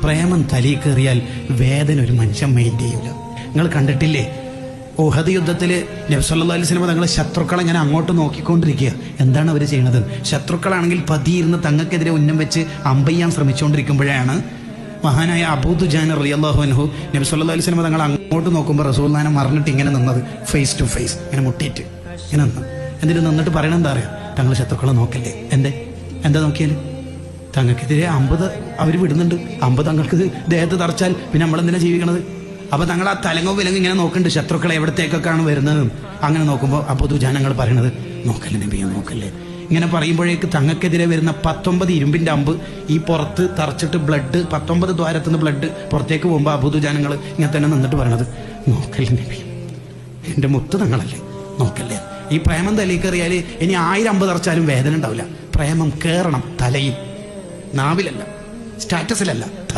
പ്രേമം തലയിൽ കയറിയാൽ വേദന ഒരു മനുഷ്യൻ മൈൻഡ് ചെയ്യൂല. നിങ്ങൾ കണ്ടിട്ടില്ലേ, ഉഹദ് യുദ്ധത്തിൽ നബി സല്ലല്ലാഹു അലൈഹി വസല്ലം തങ്ങളെ ശത്രുക്കളെ ഇങ്ങനെ അങ്ങോട്ട് നോക്കിക്കൊണ്ടിരിക്കുക. എന്താണ് അവർ ചെയ്യുന്നത്? ശത്രുക്കളാണെങ്കിൽ പതിയിരുന്ന് തങ്ങൾക്കെതിരെ ഉന്നം വെച്ച് അമ്പയ്യാൻ ശ്രമിച്ചുകൊണ്ടിരിക്കുമ്പോഴാണ് മഹാനായ അബൂ ദുജാന റളിയല്ലാഹു അൻഹു നബി സല്ലല്ലാഹു അലൈഹി വസല്ലം തങ്ങൾ അങ്ങോട്ട് നോക്കുമ്പോൾ റസൂലുള്ളാഹിനെ മറന്നിട്ട് ഇങ്ങനെ നിന്നത്, ഫേസ് ടു ഫേസ് ഇങ്ങനെ മുട്ടിയിട്ട് ഇങ്ങനെ നിന്ന്. എന്നിട്ട് നിന്നിട്ട് പറയണ എന്താ അറിയാം? തങ്ങൾ ശത്രുക്കളെ നോക്കല്ലേ. എന്താ നോക്കിയാൽ തങ്ങൾക്കെതിരെ 50 അവർ വിടുന്നുണ്ട്. 50 തങ്ങൾക്ക് ദേഹത്ത് തറച്ചാൽ പിന്നെ നമ്മളെന്തിനാ ജീവിക്കണത്? അപ്പൊ തങ്ങൾ ആ തലങ്ങോ വിലങ്ങോ ഇങ്ങനെ നോക്കുന്നുണ്ട്, ശത്രുക്കളെ എവിടത്തേക്കൊക്കെയാണ് വരുന്നത്. അങ്ങനെ നോക്കുമ്പോൾ അബൂ ദുജാനങ്ങൾ പറയണത്, നോക്കല്ലേ നബിയെ, നോക്കല്ലേ. ഇങ്ങനെ പറയുമ്പോഴേക്ക് തങ്ങൾക്കെതിരെ വരുന്ന 19 ഇരുമ്പിന്റെ അമ്പ് ഈ പുറത്ത് തറച്ചിട്ട് ബ്ലഡ് 19 ദ്വാരത്തുനിന്ന് ബ്ലഡ് പുറത്തേക്ക് പോകുമ്പോൾ അബൂ ദുജാനങ്ങൾ ഇങ്ങനെ തന്നെ നിന്നിട്ട് പറയണത്, നോക്കല്ലേ നബി, എന്റെ മുത്ത് തങ്ങളല്ലേ, നോക്കല്ലേ. ഈ പ്രേമം തലയിൽ കയറിയാൽ ഇനി 1000 അമ്പ് തറച്ചാലും വേദന ഉണ്ടാവില്ല. പ്രേമം കയറണം തലയിൽ, നാവിലല്ല, സ്റ്റാറ്റസിലല്ല.